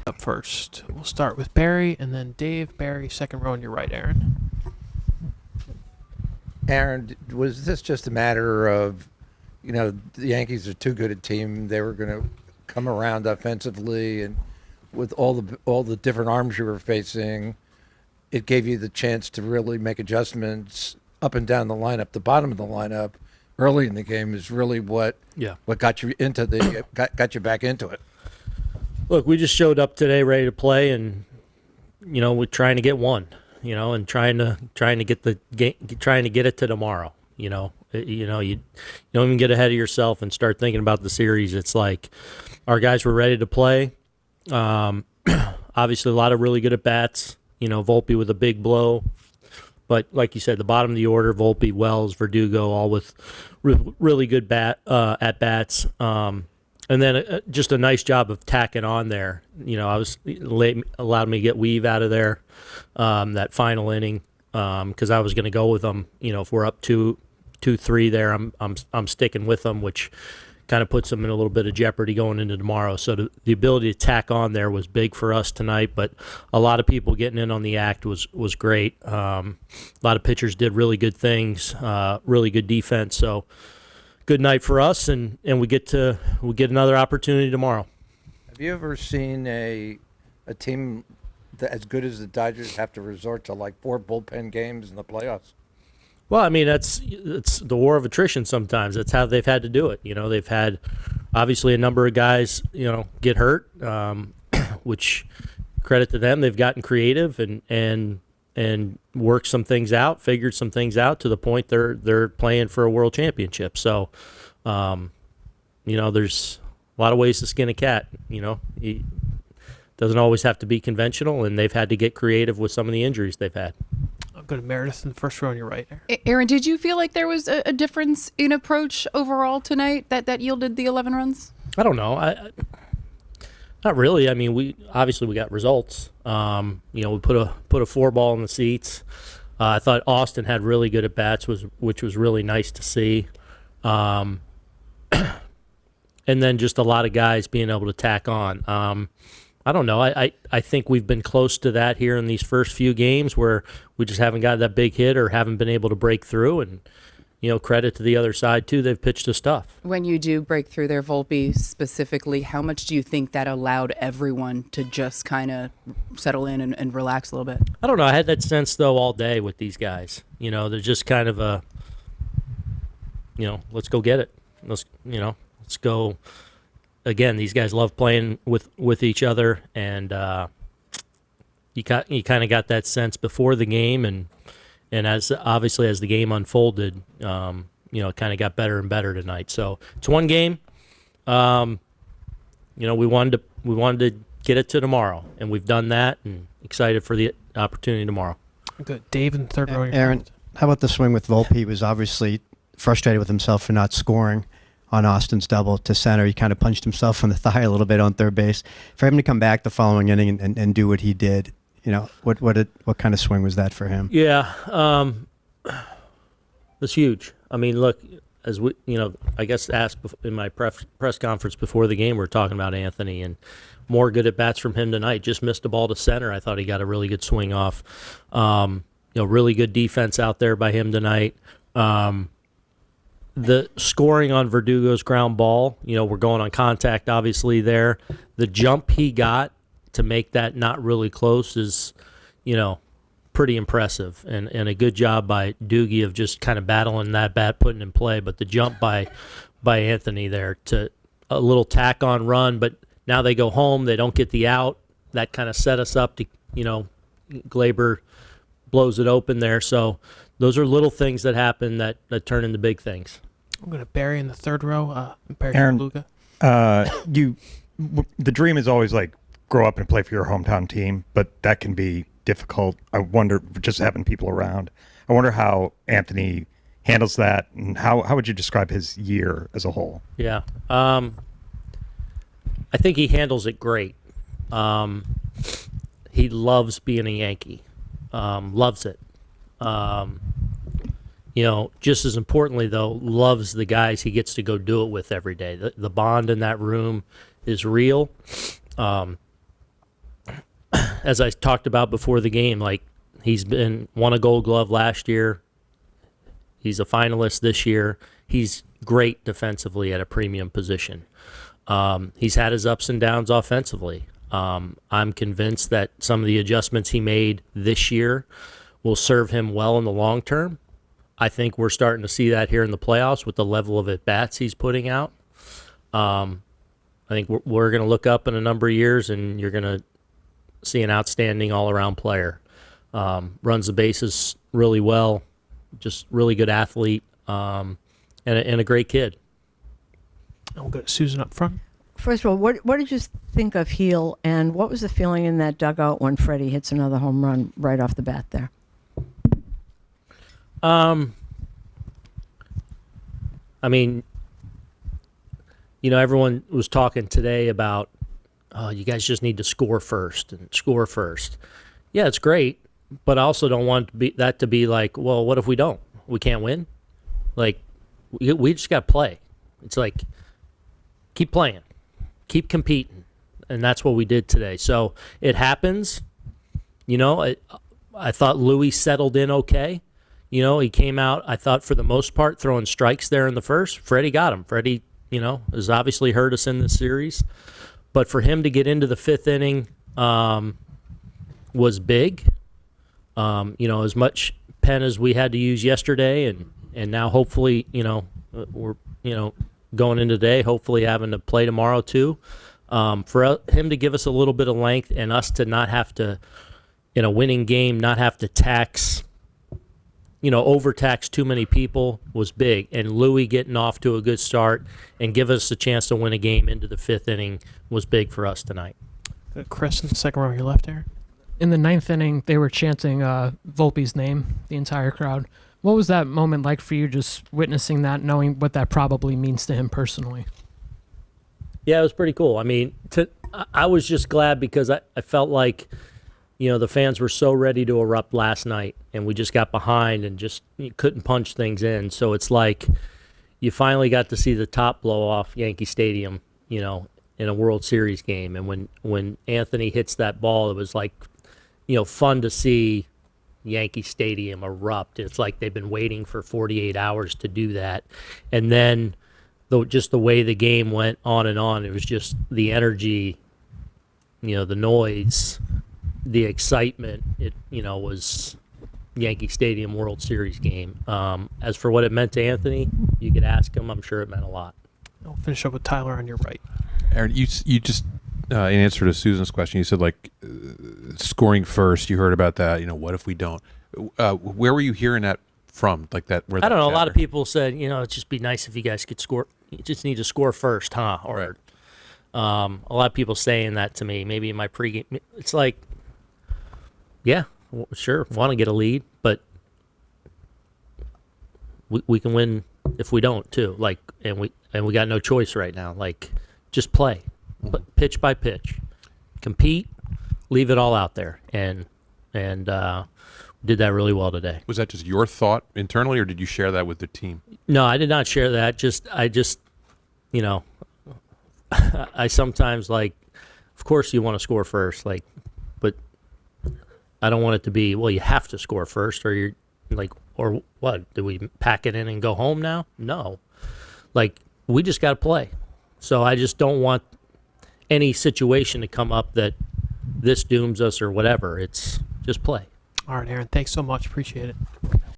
Up first, we'll start with Barry, and then Dave. Barry, second row on your right, Aaron. Aaron, was this just a matter of, the Yankees are too good a team. They were going to come around offensively, and with all the different arms you were facing, it gave you the chance to really make adjustments up and down the lineup. The bottom of the lineup early in the game is really what got you into got you back into it. Look, we just showed up today ready to play, and we're trying to get one, and trying to get the game, trying to get it to tomorrow. You don't even get ahead of yourself and start thinking about the series. It's like our guys were ready to play. Obviously, a lot of really good at bats. Volpe with a big blow, but like you said, the bottom of the order: Volpe, Wells, Verdugo, all with really good at bats. And then just a nice job of tacking on there. Allowed me to get Weave out of there that final inning because I was going to go with them. If we're up 2-3 there, I'm sticking with them, which kind of puts them in a little bit of jeopardy going into tomorrow. So the ability to tack on there was big for us tonight, but a lot of people getting in on the act was great. A lot of pitchers did really good things, really good defense. So good night for us, and we get another opportunity tomorrow. Have you ever seen a team that as good as the Dodgers have to resort to like 4 bullpen games in the playoffs? Well, I mean, it's the war of attrition sometimes. That's how they've had to do it. They've had obviously a number of guys, get hurt, which credit to them. They've gotten creative and worked some things out, figured some things out to the point they're playing for a world championship. So, there's a lot of ways to skin a cat. It doesn't always have to be conventional, and they've had to get creative with some of the injuries they've had. I'll go to Meredith in the first row on your right. Aaron, did you feel like there was a difference in approach overall tonight that yielded the 11 runs? I don't know. Not really. I mean, we got results. We put a 4 ball in the seats. I thought Austin had really good at bats, which was really nice to see. And then just a lot of guys being able to tack on. I don't know. I think we've been close to that here in these first few games where we just haven't got that big hit or haven't been able to break through. And credit to the other side, too. They've pitched us tough. When you do break through their Volpe specifically, how much do you think that allowed everyone to just kind of settle in and relax a little bit? I don't know. I had that sense, though, all day with these guys. They're just kind of let's go get it. Let's go. Again, these guys love playing with each other, and you kind of got that sense before the game, and as the game unfolded, it kind of got better and better tonight. So it's one game. We wanted to get it to tomorrow, and we've done that, and excited for the opportunity tomorrow. Good, Dave in the third row. Aaron, how about the swing with Volpe? He was obviously frustrated with himself for not scoring on Austin's double to center. He kind of punched himself in the thigh a little bit on third base. For him to come back the following inning and do what he did, what kind of swing was that for him? Yeah, it's huge. I mean, look, as we, I guess asked in my press conference before the game, we were talking about Anthony and more good at bats from him tonight. Just missed a ball to center. I thought he got a really good swing off. Really good defense out there by him tonight. The scoring on Verdugo's ground ball, we're going on contact obviously there. The jump he got to make that not really close is, pretty impressive. And a good job by Doogie of just kind of battling that bat, putting in play. But the jump by Anthony there to a little tack-on run, but now they go home, they don't get the out. That kind of set us up to, Glaber blows it open there. So those are little things that happen that turn into big things. I'm going to Barry in the third row. Barry Aaron, Luca. The dream is always like grow up and play for your hometown team, but that can be difficult. I wonder, just having people around, I wonder how Anthony handles that, and how would you describe his year as a whole? Yeah. I think he handles it great. He loves being a Yankee. Loves it. Just as importantly, though, loves the guys he gets to go do it with every day. The bond in that room is real. as I talked about before the game, like he's won a Gold Glove last year. He's a finalist this year. He's great defensively at a premium position. He's had his ups and downs offensively. I'm convinced that some of the adjustments he made this year will serve him well in the long term. I think we're starting to see that here in the playoffs with the level of at-bats he's putting out. I think we're going to look up in a number of years, and you're going to see an outstanding all-around player. Runs the bases really well, just really good athlete, and a great kid. We'll go to Susan up front. First of all, what did you think of Heel, and what was the feeling in that dugout when Freddie hits another home run right off the bat there? I mean, everyone was talking today about, oh, you guys just need to score first and score first. Yeah, it's great, but I also don't want that to be like, well, what if we don't? We can't win? Like, we just got to play. It's like, keep playing, keep competing, and that's what we did today. So it happens. I thought Louis settled in okay. He came out, I thought, for the most part, throwing strikes there in the first. Freddie got him. Freddie, has obviously hurt us in this series. But for him to get into the fifth inning was big. As much pen as we had to use yesterday, and now hopefully, we're, going into today, hopefully having to play tomorrow too. For him to give us a little bit of length and us to not have to, in a winning game, not have to overtax too many people was big. And Louis getting off to a good start and give us a chance to win a game into the fifth inning was big for us tonight. Chris in the second row on your left, Aaron. In the ninth inning, they were chanting Volpe's name, the entire crowd. What was that moment like for you, just witnessing that, knowing what that probably means to him personally? Yeah, it was pretty cool. I mean, I was just glad because I felt like, the fans were so ready to erupt last night, and we just got behind and just couldn't punch things in. So it's like you finally got to see the top blow off Yankee Stadium, in a World Series game. And when Anthony hits that ball, it was like, fun to see Yankee Stadium erupt. It's like they've been waiting for 48 hours to do that. And then just the way the game went on and on, it was just the energy, the noise, the excitement. It was Yankee Stadium World Series game. As for what it meant to Anthony, you could ask him. I'm sure it meant a lot. I'll finish up with Tyler on your right. Aaron, you just in answer to Susan's question, you said scoring first. You heard about that. What if we don't? Where were you hearing that from? Like that? Where I don't know. chatter? A lot of people said, it'd just be nice if you guys could score. You just need to score first, huh? Or right. A lot of people saying that to me. Maybe in my pregame, it's like, yeah, sure, want to get a lead, but we can win if we don't too. Like, and we got no choice right now. Like, just play, pitch by pitch, compete, leave it all out there, and did that really well today. Was that just your thought internally, or did you share that with the team? No, I did not share that. I sometimes of course you want to score first, but I don't want it to be, well, you have to score first, or you're or what? Do we pack it in and go home now? No. We just got to play. So I just don't want any situation to come up that this dooms us or whatever. It's just play. All right, Aaron. Thanks so much. Appreciate it.